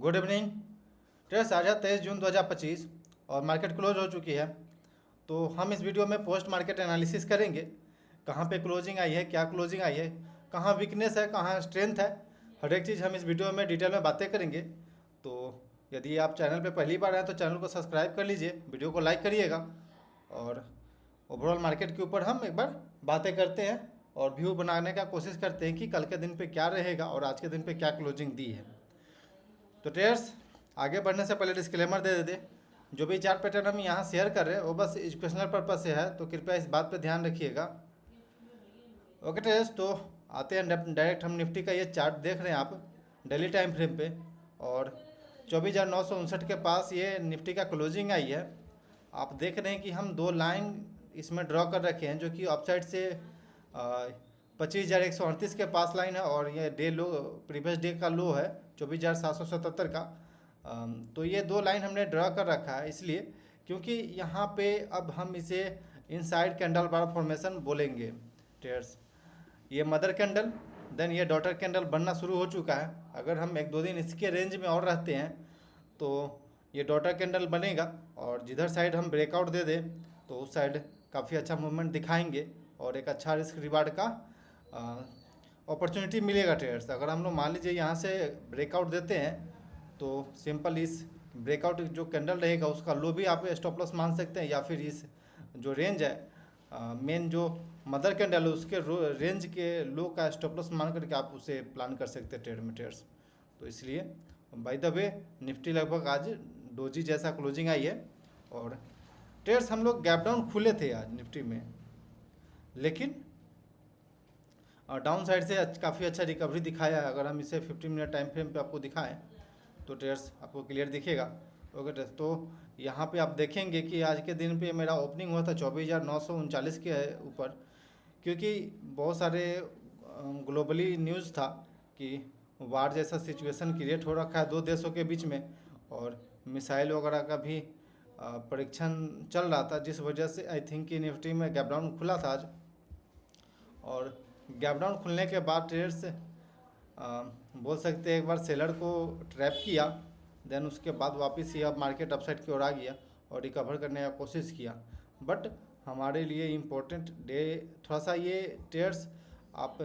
Good evening trades. आज है 23 जून 2025 और मार्केट क्लोज हो चुकी है। तो हम इस वीडियो में पोस्ट मार्केट एनालिसिस करेंगे, कहाँ पे क्लोजिंग आई है, क्या क्लोजिंग आई है, कहाँ वीकनेस है, कहाँ स्ट्रेंथ है। हर एक चीज़ हम इस वीडियो में डिटेल में बातें करेंगे। तो यदि आप चैनल पे पहली बार आए तो चैनल को सब्सक्राइब कर लीजिए, वीडियो को लाइक करिएगा और ओवरऑल मार्केट के ऊपर हम एक बार बातें करते हैं और व्यू बनाने का कोशिश करते हैं कि कल के दिन पे क्या रहेगा और आज के दिन पे क्या क्लोजिंग दी है। तो ट्रेडर्स, आगे बढ़ने से पहले डिस्क्लेमर दे देते, जो भी चार्ट पैटर्न हम यहाँ शेयर कर रहे हैं वो बस एजुकेशनल पर्पज से है, तो कृपया इस बात पे ध्यान रखिएगा। ओके ट्रेडर्स, तो आते हैं डायरेक्ट। हम निफ्टी का ये चार्ट देख रहे हैं आप डेली टाइम फ्रेम पे, और 24,959 के पास ये निफ्टी का क्लोजिंग आई है। आप देख रहे हैं कि हम दो लाइन इसमें ड्रॉ कर रखे हैं, जो कि अपसाइड से 25,138 के पास लाइन है और ये डे लो, प्रीवियस डे का लो है 24,777 का। तो ये दो लाइन हमने ड्रा कर रखा है इसलिए क्योंकि यहाँ पे अब हम इसे इनसाइड कैंडल बार फॉर्मेशन बोलेंगे ट्रेडर्स। ये मदर कैंडल, देन ये डॉटर कैंडल बनना शुरू हो चुका है। अगर हम एक दो दिन इसके रेंज में और रहते हैं तो ये डॉटर कैंडल बनेगा और जिधर साइड हम ब्रेकआउट दे दें तो उस साइड काफ़ी अच्छा मूवमेंट दिखाएंगे और एक अच्छा रिस्क रिवार्ड का अपॉर्चुनिटी मिलेगा ट्रेडर्स। अगर हम लोग मान लीजिए यहाँ से ब्रेकआउट देते हैं तो सिंपल इस ब्रेकआउट जो कैंडल रहेगा उसका लो भी आप स्टॉप लॉस मान सकते हैं, या फिर इस जो रेंज है मेन जो मदर कैंडल है उसके रेंज के लो का स्टॉप लॉस मान करके आप उसे प्लान कर सकते हैं ट्रेड में ट्रेडर्स। तो इसलिए बाय द वे निफ्टी लगभग आज डोजी जैसा क्लोजिंग आई है और ट्रेड्स हम लोग गैप डाउन खुले थे आज निफ्टी में, लेकिन डाउन साइड से काफ़ी अच्छा रिकवरी दिखाया है। अगर हम इसे 15 मिनट टाइम फ्रेम पे आपको दिखाएं तो ट्रेड्स आपको क्लियर दिखेगा। ओके ट्रेड्स, तो यहाँ पे आप देखेंगे कि आज के दिन पे मेरा ओपनिंग हुआ था 24,939 के ऊपर, क्योंकि बहुत सारे ग्लोबली न्यूज़ था कि वार जैसा सिचुएशन क्रिएट हो रखा है दो देशों के बीच में और मिसाइल वगैरह का भी परीक्षण चल रहा था, जिस वजह से आई थिंक कि निफ्टी में गैप डाउन खुला था आज। और गैप डाउन खुलने के बाद ट्रेडर्स बोल सकते हैं एक बार सेलर को ट्रैप किया, देन उसके बाद वापस ही अब मार्केट अपसाइड की ओर आ गया और रिकवर करने का कोशिश किया। बट हमारे लिए इम्पोर्टेंट डे थोड़ा सा ये ट्रेड्स आप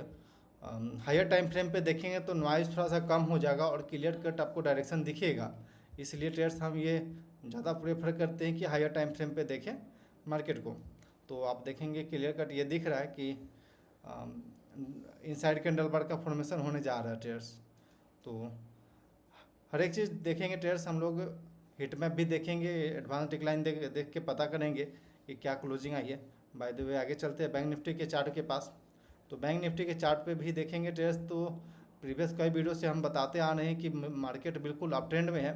हायर टाइम फ्रेम पे देखेंगे तो नॉइज़ थोड़ा सा कम हो जाएगा और क्लियर कट आपको डायरेक्शन दिखेगा। इसलिए ट्रेड्स हम ये ज़्यादा प्रेफर करते हैं कि हायर टाइम फ्रेम पे देखें मार्केट को। तो आप देखेंगे क्लियर कट ये दिख रहा है कि इनसाइड कैंडल बार का फॉर्मेशन होने जा रहा है ट्रेड्स। तो हर एक चीज़ देखेंगे ट्रेड्स, हम लोग हिट मैप भी देखेंगे, एडवांस डिक्लाइन देख के पता करेंगे कि क्या क्लोजिंग आई है। बाय द वे आगे चलते हैं बैंक निफ्टी के चार्ट के पास। तो बैंक निफ्टी के चार्ट पे भी देखेंगे ट्रेड्स, तो प्रीवियस कई वीडियो से हम बताते आ रहे हैं कि मार्केट बिल्कुल अप ट्रेंड में है।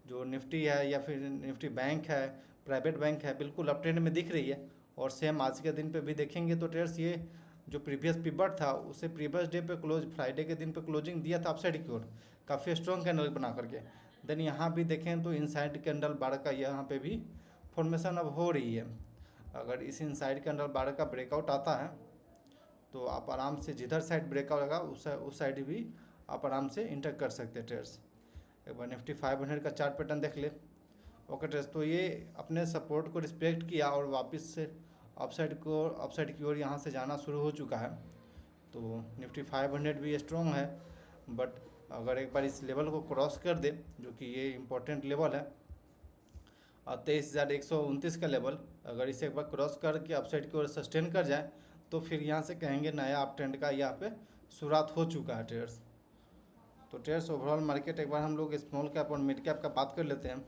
जो निफ्टी है या फिर निफ्टी बैंक है, प्राइवेट बैंक है, बिल्कुल अप ट्रेंड में दिख रही है। और सेम आज के दिन पे भी देखेंगे तो ट्रेड्स ये जो प्रीवियस पिवट था उसे प्रीवियस डे पे क्लोज फ्राइडे के दिन पे क्लोजिंग दिया था अपसाइड की ओर, काफ़ी स्ट्रॉन्ग कैंडल बना करके। देन यहाँ भी देखें तो इनसाइड कैंडल बार का यहाँ पे भी फॉर्मेशन अब हो रही है। अगर इस इनसाइड कैंडल बार का ब्रेकआउट आता है तो आप आराम से जिधर साइड ब्रेकआउट लगा उस साइड भी आप आराम से इंटर कर सकते हैं ट्रेड्स। एक बार निफ्टी 500 का चार्ट पैटर्न देख ले। ओके ट्रेड्स, तो ये अपने सपोर्ट को रिस्पेक्ट किया और वापस से अपसाइड की ओर यहाँ से जाना शुरू हो चुका है। तो निफ्टी 500 भी स्ट्रॉन्ग है, बट अगर एक बार इस लेवल को क्रॉस कर दे, जो कि ये इम्पोर्टेंट लेवल है 23,129 का लेवल, अगर इसे एक बार क्रॉस करके अपसाइड की ओर सस्टेन कर जाए तो फिर यहाँ से कहेंगे नया अप ट्रेंड का यहाँ पे शुरुआत हो चुका है ट्रेड्स। तो ट्रेड्स ओवरऑल मार्केट एक बार हम लोग स्मॉल कैप और मिड कैप का बात कर लेते हैं।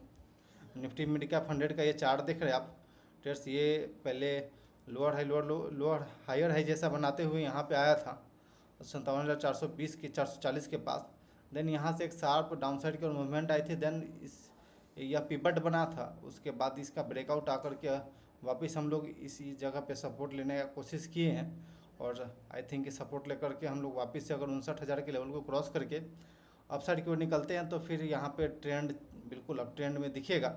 निफ्टी मिड कैप 100 का ये चार्ट देख रहे हैं आप ट्रेड्स, ये पहले लोअर हायर हाई जैसा बनाते हुए यहाँ पे आया था 57,420 के 440 के पास। देन यहाँ से एक शार्प डाउनसाइड की मूवमेंट आई थी, देन इस यह पिवट बना था, उसके बाद इसका ब्रेकआउट आकर के वापस हम लोग इसी जगह पे सपोर्ट लेने का कोशिश किए हैं और आई थिंक सपोर्ट लेकर के हम लोग वापस से अगर 59,000 के लेवल को क्रॉस करके अपसाइड की ओर निकलते हैं तो फिर यहाँ पे ट्रेंड बिल्कुल अप ट्रेंड में दिखेगा।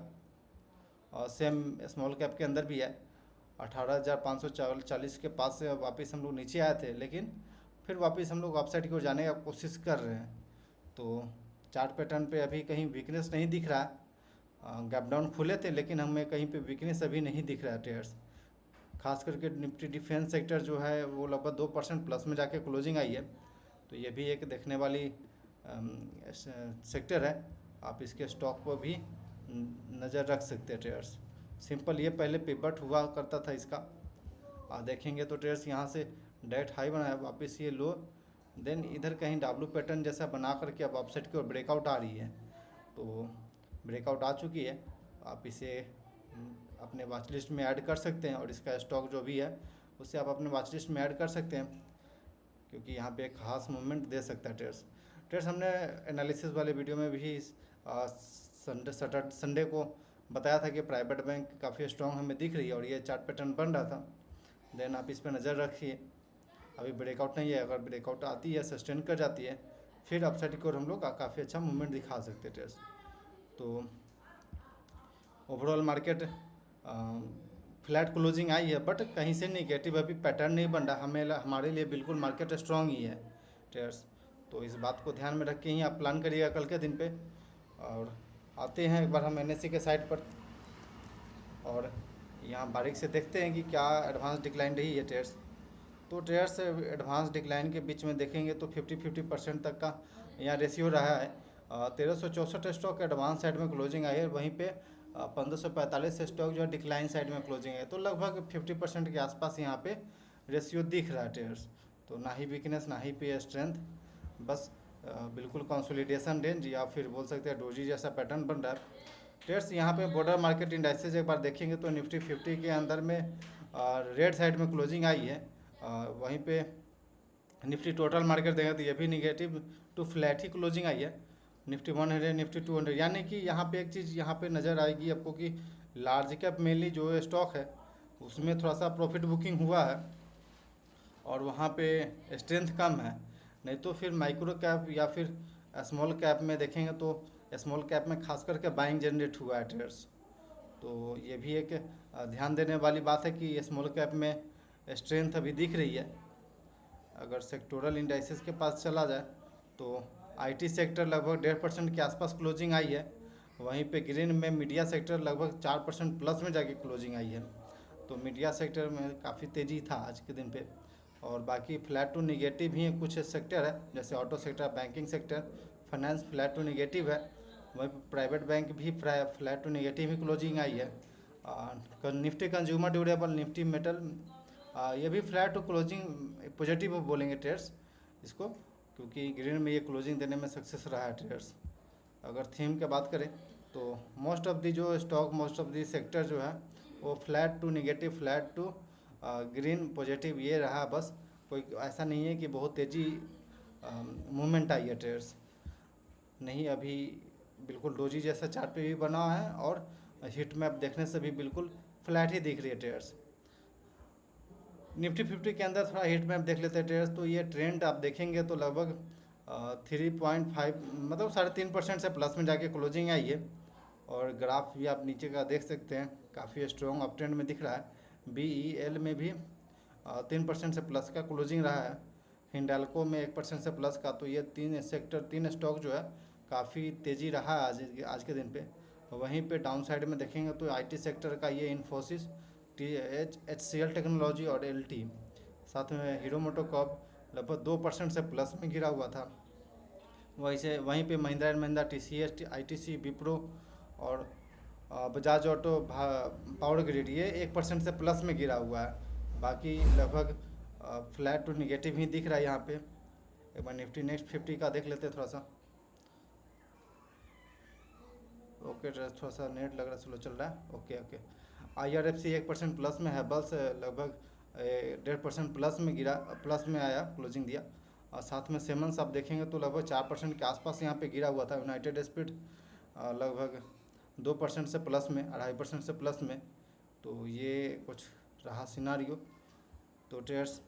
और सेम स्मॉल कैप के अंदर भी है 18,540 के पास से वापस हम लोग नीचे आए थे, लेकिन फिर वापस हम लोग अपसाइड की ओर जाने का कोशिश कर रहे हैं। तो चार्ट पैटर्न पे अभी कहीं वीकनेस नहीं दिख रहा है। गैप डाउन खुले थे लेकिन हमें कहीं पे वीकनेस अभी नहीं दिख रहा है ट्रेडर्स। खास करके निफ्टी डिफेंस सेक्टर जो है वो लगभग 2% प्लस में जाके क्लोजिंग आई है। तो ये भी एक देखने वाली सेक्टर है। आप इसके स्टॉक पर भी नज़र रख सकते हैं ट्रेडर्स। सिंपल ये पहले पिवट हुआ करता था इसका, देखेंगे तो ट्रेडर्स यहाँ से डायरेक्ट हाई बनाया, वापस ये लो, देन इधर कहीं डब्ल्यू पैटर्न जैसा बना करके अब अपसाइड की ओर ब्रेकआउट आ रही है। तो ब्रेकआउट आ चुकी है, आप इसे अपने वॉच लिस्ट में ऐड कर सकते हैं और इसका स्टॉक जो भी है उससे आप अपने वॉच लिस्ट में ऐड कर सकते हैं, क्योंकि यहाँ पे एक खास मूवमेंट दे सकता है ट्रेड्स। हमने एनालिसिस वाले वीडियो में भी संडे को बताया था कि प्राइवेट बैंक काफ़ी स्ट्रॉन्ग हमें दिख रही है और ये चार्ट पैटर्न बन रहा था। देन आप इस पर नज़र रखिए, अभी ब्रेकआउट नहीं है, अगर ब्रेकआउट आती है सस्टेन कर जाती है फिर अपसाइड की ओर हम लोग काफ़ी अच्छा मूवमेंट दिखा सकते हैं ट्रेड्स। तो ओवरऑल मार्केट फ्लैट क्लोजिंग आई है, बट कहीं से नेगेटिव अभी पैटर्न नहीं बन रहा। हमारे लिए बिल्कुल मार्केट स्ट्रॉन्ग ही है ट्रेड्स। तो इस बात को ध्यान में रख के ही आप प्लान करिएगा कल के दिन पे। और आते हैं एक बार हम NSE के साइड पर और यहाँ बारीक से देखते हैं कि क्या एडवांस डिक्लाइन रही है ट्रेड्स। तो ट्रेड्स एडवांस डिक्लाइन के बीच में देखेंगे तो 50% तक का यहाँ रेशियो रहा है। 1364 स्टॉक एडवांस साइड में क्लोजिंग आई है, वहीं पे 1545 स्टॉक जो है डिक्लाइन साइड में क्लोजिंग है। तो लगभग 50% के आसपास यहाँ पे रेशियो दिख रहा है ट्रेड्स। तो ना ही वीकनेस ना ही पे स्ट्रेंथ, बस बिल्कुल कंसोलिडेशन रेंज या फिर बोल सकते हैं डोजी जैसा पैटर्न बन रहा है ट्रेड्स। यहाँ पे बॉर्डर मार्केट इंडाइसेज एक बार देखेंगे तो निफ्टी 50 के अंदर में रेड साइड में क्लोजिंग आई है। वहीं पे निफ्टी टोटल मार्केट देखें तो ये भी निगेटिव टू फ्लैट ही क्लोजिंग आई है। निफ्टी 100 निफ्टी 200, यानी कि यहाँ पे एक चीज़ यहाँ पे नज़र आएगी आपको कि लार्ज कैप मेनली जो स्टॉक है उसमें थोड़ा सा प्रॉफिट बुकिंग हुआ है और वहाँ पे स्ट्रेंथ कम है। नहीं तो फिर माइक्रो कैप या फिर स्मॉल कैप में देखेंगे तो स्मॉल कैप में खास करके बाइंग जनरेट हुआ है ट्रेड्स। तो ये भी एक ध्यान देने वाली बात है कि स्मॉल कैप में स्ट्रेंथ अभी दिख रही है। अगर सेक्टोरल इंडाइसेस के पास चला जाए तो IT सेक्टर लगभग 1.5% के आसपास क्लोजिंग आई है। वहीं पे ग्रीन में मीडिया सेक्टर लगभग 4% प्लस में जाके क्लोजिंग आई है। तो मीडिया सेक्टर में काफ़ी तेज़ी था आज के दिन पे। और बाकी फ्लैट टू निगेटिव ही कुछ सेक्टर है, जैसे auto sector, banking sector, finance flat to negative है। वहीं प्राइवेट बैंक भी फ्लैट टू निगेटिव ही क्लोजिंग आई है। Nifty consumer durable, Nifty metal, ये भी फ्लैट टू क्लोजिंग पॉजिटिव बोलेंगे ट्रेड्स इसको, क्योंकि ग्रीन में ये क्लोजिंग देने में सक्सेस रहा है ट्रेड्स। अगर थीम की बात करें तो मोस्ट ऑफ दी जो stock, most of the sector जो है वो flat to negative, flat to green, positive ये रहा। बस कोई ऐसा नहीं है कि बहुत तेज़ी मूवमेंट आई है ट्रेड्स, नहीं, अभी बिल्कुल डोजी जैसा चार्ट पे भी बना है और हिट मैप देखने से भी बिल्कुल फ्लैट ही दिख रही है ट्रेड्स। निफ्टी 50 के अंदर थोड़ा हिट मैप देख लेते हैं ट्रेड्स। तो ये ट्रेंड आप देखेंगे तो लगभग 3.5 मतलब 3.5% से प्लस में जाके क्लोजिंग आई है। और ग्राफ भी आप नीचे का देख सकते हैं, काफ़ी स्ट्रॉन्ग अप ट्रेंड में दिख रहा है। BEL में भी 3% से प्लस का क्लोजिंग रहा है। हिंडाल्को में 1% से प्लस का। तो ये तीन स्टॉक जो है काफ़ी तेज़ी रहा है आज के दिन पे। वहीं पे डाउन साइड में देखेंगे तो IT सेक्टर का ये इन्फोसिस, HCL टेक्नोलॉजी और LT, साथ में हीरो मोटोकॉर्प लगभग 2% से प्लस में गिरा हुआ था। वहीं पे Mahindra and Mahindra, TCS, ITC, Wipro और बजाज ऑटो, पावर ग्रिड ये 1% से प्लस में गिरा हुआ है। बाकी लगभग फ्लैट टू निगेटिव ही दिख रहा है यहाँ पे। एक बार निफ्टी नेक्स्ट 50 का देख लेते हैं थोड़ा सा। ओके, थोड़ा सा नेट लग रहा है स्लो चल रहा है। ओके, IRFC 1% प्लस में है, बल्स लगभग 1.5% प्लस में आया, क्लोजिंग दिया। और साथ में सेमंस आप देखेंगे तो लगभग 4% के आसपास यहाँ पे गिरा हुआ था। यूनाइटेड स्पिरिट लगभग 2% से प्लस में, 2.5% से प्लस में। तो ये कुछ रहा सिनारियो। तो ट्रेड्स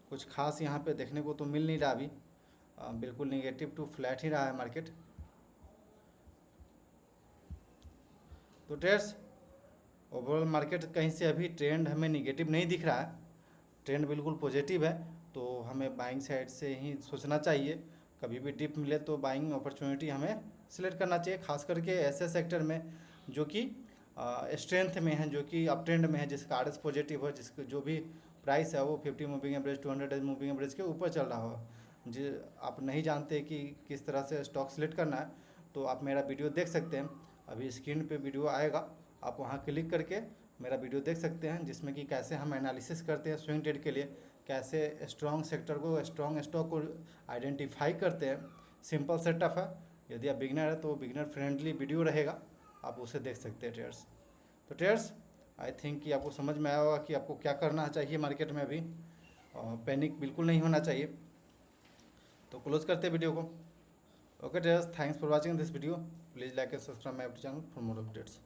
कुछ खास यहाँ पे देखने को तो मिल नहीं रहा अभी, बिल्कुल निगेटिव टू फ्लैट ही रहा है मार्केट। तो ट्रेड्स ओवरऑल मार्केट कहीं से अभी ट्रेंड हमें निगेटिव नहीं दिख रहा है, ट्रेंड बिल्कुल पॉजिटिव है। तो हमें बाइंग साइड से ही सोचना चाहिए। कभी भी डिप मिले तो बाइंग अपॉर्चुनिटी हमें सिलेक्ट करना चाहिए, खास करके ऐसे सेक्टर में जो कि स्ट्रेंथ में है, जो कि अप ट्रेंड में है, जिसका आर एस पॉजिटिव हो, जिसका जो भी प्राइस है वो 50 moving average 200 days moving average के ऊपर चल रहा हो। जी, आप नहीं जानते कि किस तरह से स्टॉक सेलेक्ट करना है तो आप मेरा वीडियो देख सकते हैं। अभी स्क्रीन पे वीडियो आएगा, आप वहाँ क्लिक करके मेरा वीडियो देख सकते हैं, जिसमें कि कैसे हम एनालिसिस करते हैं स्विंग ट्रेड के लिए, कैसे स्ट्रॉन्ग सेक्टर को, स्ट्रॉन्ग स्टॉक को आइडेंटिफाई करते हैं। सिंपल सेटअप है, यदि आप बिगनर है तो बिगनर फ्रेंडली वीडियो रहेगा, आप उसे देख सकते हैं ट्रेडर्स। तो ट्रेडर्स, आई थिंक कि आपको समझ में आया होगा कि आपको क्या करना चाहिए मार्केट में अभी, पैनिक बिल्कुल नहीं होना चाहिए। तो क्लोज करते हैं वीडियो को। Okay traders, thanks for watching this video, please like and subscribe my YouTube channel for more updates.